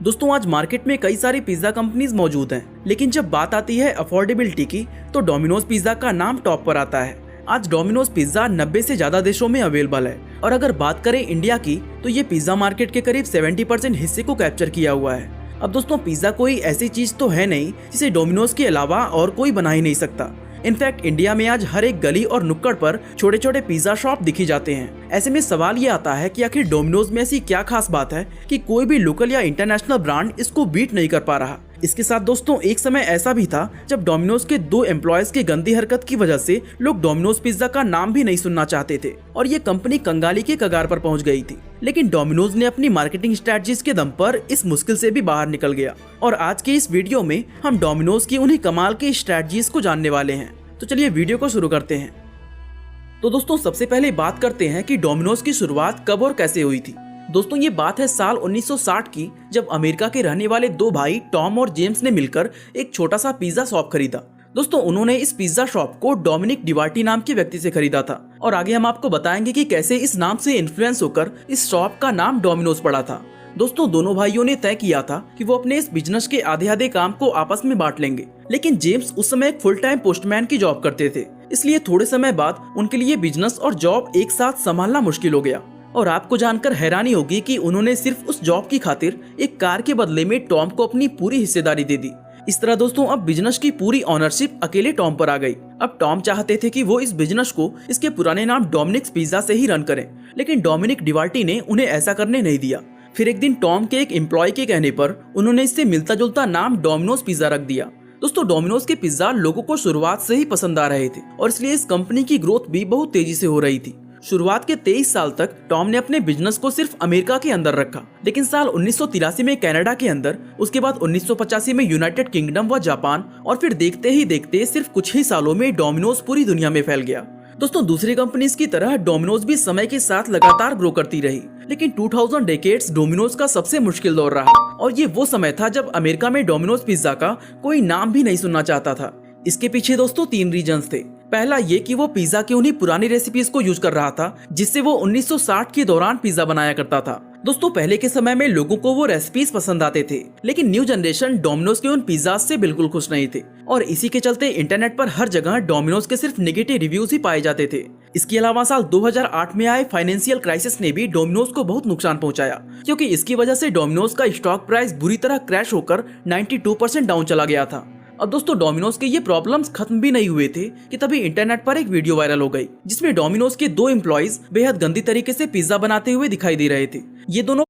दोस्तों आज मार्केट में कई सारी पिज्जा कंपनीज मौजूद हैं, लेकिन जब बात आती है अफोर्डेबिलिटी की तो डोमिनोज पिज्जा का नाम टॉप पर आता है। आज डोमिनोज पिज्जा 90 से ज्यादा देशों में अवेलेबल है और अगर बात करें इंडिया की तो ये पिज्जा मार्केट के करीब 70% हिस्से को कैप्चर किया हुआ है। अब दोस्तों पिज्जा कोई ऐसी चीज तो है नहीं जिसे डोमिनोज के अलावा और कोई बना ही नहीं सकता। इनफैक्ट इंडिया में आज हर एक गली और नुक्कड़ पर छोटे छोटे पिज्जा शॉप दिखी जाते हैं। ऐसे में सवाल ये आता है कि आखिर डोमिनोज में ऐसी क्या खास बात है कि कोई भी लोकल या इंटरनेशनल ब्रांड इसको बीट नहीं कर पा रहा। इसके साथ दोस्तों एक समय ऐसा भी था जब डोमिनोज के 2 एम्प्लॉयज की गंदी हरकत की वजह से लोग डोमिनोज पिज्जा का नाम भी नहीं सुनना चाहते थे और ये कंपनी कंगाली के कगार पर पहुंच गई थी। लेकिन डोमिनोज ने अपनी मार्केटिंग स्ट्रेटजीज के दम पर इस मुश्किल से भी बाहर निकल गया और आज के इस वीडियो में हम डोमिनोज की उन्हीं कमाल की स्ट्रेटजीज को जानने वाले हैं। तो चलिए वीडियो को शुरू करते हैं। तो दोस्तों सबसे पहले बात करते हैं कि डोमिनोज की शुरुआत कब और कैसे हुई थी। दोस्तों ये बात है साल 1960 की, जब अमेरिका के रहने वाले 2 भाई टॉम और जेम्स ने मिलकर एक छोटा सा पिज्जा शॉप खरीदा। दोस्तों उन्होंने इस पिज्जा शॉप को डोमिनिक डिवार्टी नाम के व्यक्ति से खरीदा था और आगे हम आपको बताएंगे कि कैसे इस नाम से इन्फ्लुएंस होकर इस शॉप का नाम डोमिनोज पड़ा था। दोस्तों दोनों भाइयों ने तय किया था कि वो अपने इस बिजनेस के आधे काम को आपस में बांट लेंगे, लेकिन जेम्स उस समय एक फुल टाइम पोस्टमैन की जॉब करते थे, इसलिए थोड़े समय बाद उनके लिए बिजनेस और जॉब एक साथ संभालना मुश्किल हो गया। और आपको जानकर हैरानी होगी कि उन्होंने सिर्फ उस जॉब की खातिर एक कार के बदले में टॉम को अपनी पूरी हिस्सेदारी दे दी। इस तरह दोस्तों अब बिजनेस की पूरी ऑनरशिप अकेले टॉम पर आ गई। अब टॉम चाहते थे कि वो इस बिजनेस को इसके पुराने नाम डोमिनिक्स पिज्जा से ही रन करें, लेकिन डोमिनिक डिवार्टी ने उन्हें ऐसा करने नहीं दिया। फिर एक दिन टॉम के एक एम्प्लॉय के कहने पर उन्होंने इससे मिलता जुलता नाम डोमिनोज पिज्जा रख दिया। दोस्तों डोमिनोज के पिज्जा लोगों को शुरुआत से ही पसंद आ रहे थे और इसलिए इस कंपनी की ग्रोथ भी बहुत तेजी से हो रही थी। शुरुआत के 23 साल तक टॉम ने अपने बिजनेस को सिर्फ अमेरिका के अंदर रखा, लेकिन साल 1983 में कनाडा के अंदर, उसके बाद 1985 में यूनाइटेड किंगडम व जापान और फिर देखते ही देखते सिर्फ कुछ ही सालों में डोमिनोज पूरी दुनिया में फैल गया। दोस्तों दूसरी कंपनीज की तरह डोमिनोज भी समय के साथ लगातार ग्रो करती रही, लेकिन 2000 डेकेड्स डोमिनोज का सबसे मुश्किल दौर रहा और ये वो समय था जब अमेरिका में डोमिनोज पिज्जा का कोई नाम भी नहीं सुनना चाहता था। इसके पीछे दोस्तों 3 रीजंस थे। पहला ये कि वो पिज्जा की उन्हीं पुरानी रेसिपीज को यूज कर रहा था जिससे वो 1960 के दौरान पिज्जा बनाया करता था। दोस्तों पहले के समय में लोगों को वो रेसिपीज पसंद आते थे, लेकिन न्यू जनरेशन डोमिनोज के उन पिज्जा से बिल्कुल खुश नहीं थे और इसी के चलते इंटरनेट पर हर जगह डोमिनोज के सिर्फ नेगेटिव रिव्यूज ही पाए जाते थे। इसके अलावा साल 2008 में आए फाइनेंशियल क्राइसिस ने भी डोमिनोज को बहुत नुकसान पहुंचाया, क्योंकि इसकी वजह से डोमिनोज का स्टॉक प्राइस बुरी तरह क्रैश होकर 92% डाउन चला गया था। अब दोस्तों डोमिनोज के ये प्रॉब्लम्स खत्म भी नहीं हुए थे कि तभी इंटरनेट पर एक वीडियो वायरल हो गई जिसमें डोमिनोज के 2 एम्प्लॉइज बेहद गंदी तरीके से पिज्जा बनाते हुए दिखाई दे रहे थे। ये दोनों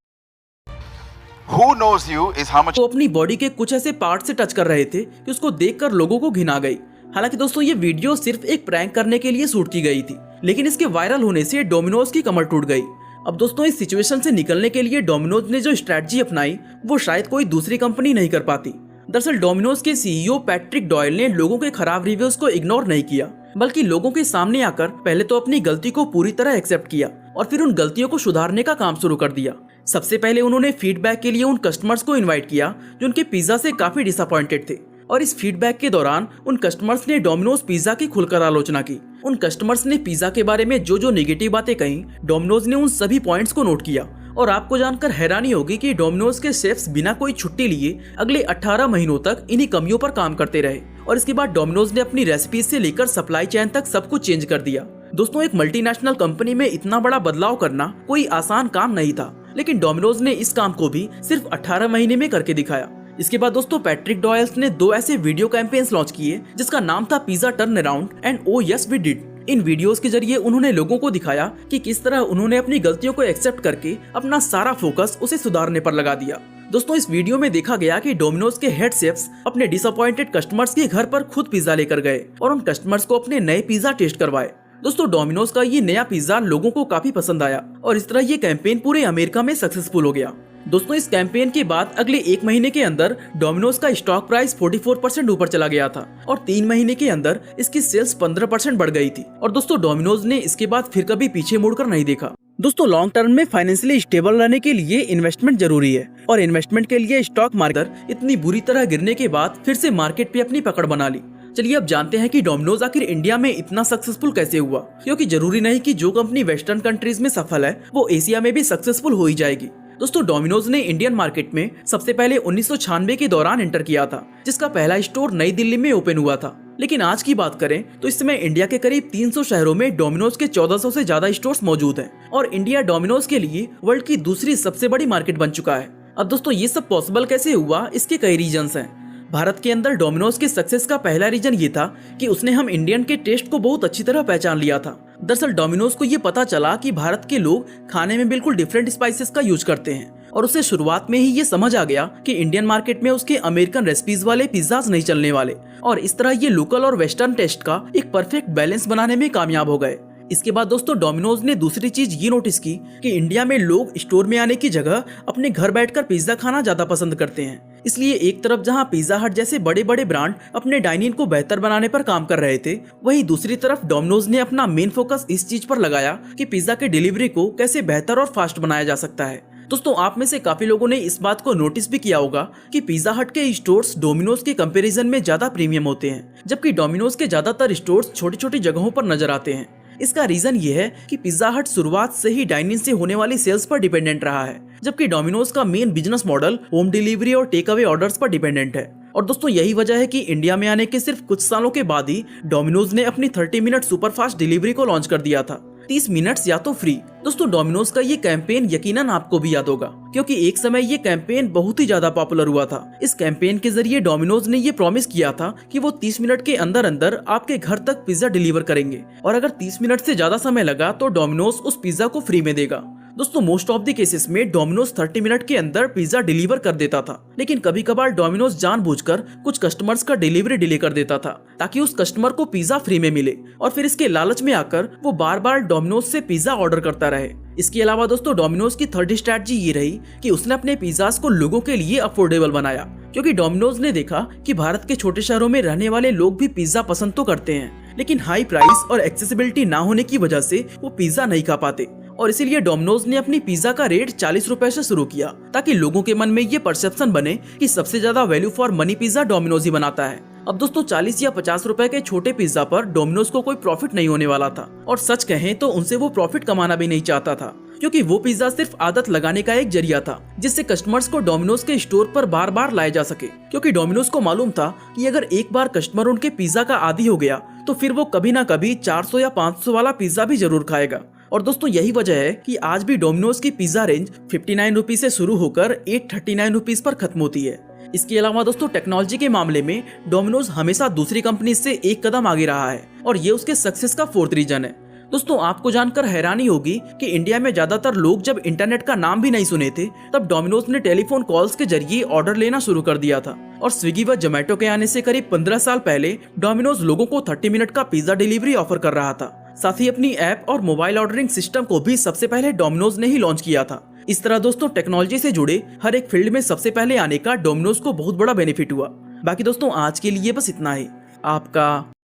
तो अपनी बॉडी के कुछ ऐसे पार्ट से टच कर रहे थे कि उसको देखकर लोगों को घिन आ गई। हालांकि दोस्तों ये वीडियो सिर्फ एक प्रैंक करने के लिए शूट की गई थी, लेकिन इसके वायरल होने से डोमिनोज की कमर टूट गई। अब दोस्तों इस सिचुएशन से निकलने के लिए डोमिनोज ने जो स्ट्रेटजी अपनाई वो शायद कोई दूसरी कंपनी नहीं कर पाती। दरअसल डोमिनोज के सीईओ पैट्रिक डॉयल ने लोगों के खराब रिव्यूज को इग्नोर नहीं किया, बल्कि लोगों के सामने आकर पहले तो अपनी गलती को पूरी तरह एक्सेप्ट किया और फिर उन गलतियों को सुधारने का काम शुरू कर दिया। सबसे पहले उन्होंने फीडबैक के लिए उन कस्टमर्स को इनवाइट किया जो उनके पिज्जा से काफी डिसअपॉइंटेड थे और इस फीडबैक के दौरान उन कस्टमर्स ने डोमिनोज पिज्जा की खुलकर आलोचना की। उन कस्टमर्स ने पिज्जा के बारे में जो नेगेटिव बातें कही, डोमिनोज ने उन सभी पॉइंट्स को नोट किया और आपको जानकर हैरानी होगी कि डोमिनोज के शेफ्स बिना कोई छुट्टी लिए अगले 18 महीनों तक इन्हीं कमियों पर काम करते रहे और इसके बाद डोमिनोज ने अपनी रेसिपीज से लेकर सप्लाई चेन तक सब कुछ चेंज कर दिया। दोस्तों एक मल्टीनेशनल कंपनी में इतना बड़ा बदलाव करना कोई आसान काम नहीं था, लेकिन डोमिनोज ने इस काम को भी सिर्फ 18 महीने में करके दिखाया। इसके बाद दोस्तों पैट्रिक डॉयल्स ने 2 ऐसे वीडियो कैंपेन्स लॉन्च किए जिसका नाम था pizza turn around and oh yes we did. इन वीडियोस के जरिए उन्होंने लोगों को दिखाया कि किस तरह उन्होंने अपनी गलतियों को एक्सेप्ट करके अपना सारा फोकस उसे सुधारने पर लगा दिया। दोस्तों इस वीडियो में देखा गया कि डोमिनोज के हेड शेफ्स अपने डिसअपॉइंटेड कस्टमर्स के घर पर खुद पिज्जा लेकर गए और उन कस्टमर्स को अपने नए पिज्जा टेस्ट करवाए। दोस्तों डोमिनोज का ये नया पिज्जा लोगों को काफी पसंद आया और इस तरह ये कैंपेन पूरे अमेरिका में सक्सेसफुल हो गया। दोस्तों इस कैंपेन के बाद अगले 1 महीने के अंदर डोमिनोज का स्टॉक प्राइस 44% ऊपर चला गया था और 3 महीने के अंदर इसकी सेल्स 15% बढ़ गई थी और दोस्तों डोमिनोज ने इसके बाद फिर कभी पीछे मुड़कर नहीं देखा। दोस्तों लॉन्ग टर्म में फाइनेंशियली स्टेबल रहने के लिए इन्वेस्टमेंट जरूरी है और इन्वेस्टमेंट के लिए स्टॉक मार्केट इतनी बुरी तरह गिरने के बाद फिर से मार्केट पे अपनी पकड़ बना ली। चलिए अब जानते हैं कि डोमिनोज आखिर इंडिया में इतना सक्सेसफुल कैसे हुआ, क्योंकि जरूरी नहीं कि जो कंपनी वेस्टर्न कंट्रीज में सफल है वो एशिया में भी सक्सेसफुल हो ही जाएगी। दोस्तों डोमिनोज ने इंडियन मार्केट में सबसे पहले 1996 के दौरान एंटर किया था, जिसका पहला स्टोर नई दिल्ली में ओपन हुआ था। लेकिन आज की बात करें तो इस समय इंडिया के करीब 300 शहरों में डोमिनोज के 1400 से ज्यादा स्टोर्स मौजूद हैं और इंडिया डोमिनोज के लिए वर्ल्ड की दूसरी सबसे बड़ी मार्केट बन चुका है। अब दोस्तों ये सब पॉसिबल कैसे हुआ, इसके कई रीजंस हैं। भारत के अंदर डोमिनोज के सक्सेस का पहला रीजन ये था कि उसने हम इंडियन के टेस्ट को बहुत अच्छी तरह पहचान लिया था। दरअसल डोमिनोज को ये पता चला कि भारत के लोग खाने में बिल्कुल डिफरेंट स्पाइसेस का यूज करते हैं और उसे शुरुआत में ही ये समझ आ गया कि इंडियन मार्केट में उसके अमेरिकन रेसिपीज वाले पिज्जाज नहीं चलने वाले और इस तरह ये लोकल और वेस्टर्न टेस्ट का एक परफेक्ट बैलेंस बनाने में कामयाब हो गए। इसके बाद दोस्तों डोमिनोज ने दूसरी चीज ये नोटिस की कि इंडिया में लोग स्टोर में आने की जगह अपने घर बैठकर पिज्जा खाना ज्यादा पसंद करते हैं। इसलिए एक तरफ जहां पिज्जा हट जैसे बड़े बड़े ब्रांड अपने डाइनिंग को बेहतर बनाने पर काम कर रहे थे, वहीं दूसरी तरफ डोमिनोज ने अपना मेन फोकस इस चीज पर लगाया कि पिज्जा के डिलीवरी को कैसे बेहतर और फास्ट बनाया जा सकता है। दोस्तों आप में से काफी लोगों ने इस बात को नोटिस भी किया होगा कि पिज्जा हट के स्टोर्स डोमिनोज के कंपैरिजन में ज्यादा प्रीमियम होते हैं, जबकि डोमिनोज के ज्यादातर स्टोर्स छोटी छोटी जगहों पर नजर आते हैं। इसका रीजन ये है कि पिज्जा हट शुरुआत से ही डाइनिंग से होने वाली सेल्स पर डिपेंडेंट रहा है, जबकि डोमिनोज का main business model home delivery और टेक अवे ऑर्डर्स पर डिपेंडेंट है। और दोस्तों यही वजह है कि इंडिया में आने के सिर्फ कुछ सालों के बाद ही डोमिनोज ने अपनी 30 मिनट सुपरफास्ट डिलीवरी को लॉन्च कर दिया था। 30 मिनट्स या तो फ्री। दोस्तों डोमिनोज का ये कैंपेन यकीनन आपको भी याद होगा, क्योंकि एक समय ये कैंपेन बहुत ही ज्यादा पॉपुलर हुआ था। इस कैंपेन के जरिए डोमिनोज ने ये प्रॉमिस किया था कि वो 30 मिनट के अंदर अंदर आपके घर तक पिज्जा डिलीवर करेंगे और अगर 30 मिनट से ज्यादा समय लगा तो डोमिनोज उस पिज्जा को फ्री में देगा। दोस्तों मोस्ट ऑफ द केसेस में डोमिनोज 30 मिनट के अंदर पिज्जा डिलीवर कर देता था, लेकिन कभी कभार डोमिनोज जानबूझकर कुछ कस्टमर्स का डिलीवरी डिले कर देता था ताकि उस कस्टमर को पिज्जा फ्री में मिले और फिर इसके लालच में आकर वो बार बार डोमिनोज से पिज्जा ऑर्डर करता रहे। इसके अलावा दोस्तों डोमिनोज की थर्ड स्ट्रैटेजी ये रही कि उसने अपने पिज्जास को लोगों के लिए अफोर्डेबल बनाया, क्योंकि डोमिनोज ने देखा कि भारत के छोटे शहरों में रहने वाले लोग भी पिज्जा पसंद तो करते हैं, लेकिन हाई प्राइस और एक्सेसिबिलिटी ना होने की वजह से वो पिज्जा नहीं खा पाते और इसीलिए डोमिनोज ने अपनी पिज्जा का रेट 40 रुपए से शुरू किया ताकि लोगों के मन में ये परसेप्शन बने कि सबसे ज्यादा value for money pizza Domino's ही बनाता है। अब दोस्तों 40 या 50 रुपए के छोटे पिज्जा पर डोमिनोज को कोई प्रॉफिट नहीं होने वाला था और सच कहें तो उनसे वो प्रॉफिट कमाना भी नहीं चाहता था, क्योंकि वो पिज्जा सिर्फ आदत लगाने का एक जरिया था जिससे कस्टमर्स को डोमिनोज के स्टोर पर बार बार लाया जा सके। क्योंकि डोमिनोज को मालूम था कि अगर एक बार कस्टमर उनके पिज्जा का आदी हो गया तो फिर वो कभी ना कभी 400 या 500 वाला पिज्जा भी जरूर खाएगा। और दोस्तों यही वजह है कि आज भी डोमिनोज की पिज्जा रेंज 59 रुपीज से शुरू होकर 839 रुपीज पर खत्म होती है। इसके अलावा दोस्तों टेक्नोलॉजी के मामले में डोमिनोज हमेशा दूसरी कंपनी से एक कदम आगे रहा है और ये उसके सक्सेस का फोर्थ रीजन है। दोस्तों आपको जानकर हैरानी होगी कि इंडिया में ज्यादातर लोग जब इंटरनेट का नाम भी नहीं सुने थे तब डोमिनोज ने टेलीफोन कॉल्स के जरिए ऑर्डर लेना शुरू कर दिया था और स्विगी व जोमेटो के आने से करीब 15 साल पहले डोमिनोज लोगों को 30 मिनट का पिज्जा डिलीवरी ऑफर कर रहा था। साथ ही अपनी ऐप और मोबाइल ऑर्डरिंग सिस्टम को भी सबसे पहले डोमिनोज ने ही लॉन्च किया था। इस तरह दोस्तों टेक्नोलॉजी से जुड़े हर एक फील्ड में सबसे पहले आने का डोमिनोज को बहुत बड़ा बेनिफिट हुआ। बाकी दोस्तों आज के लिए बस इतना ही। आपका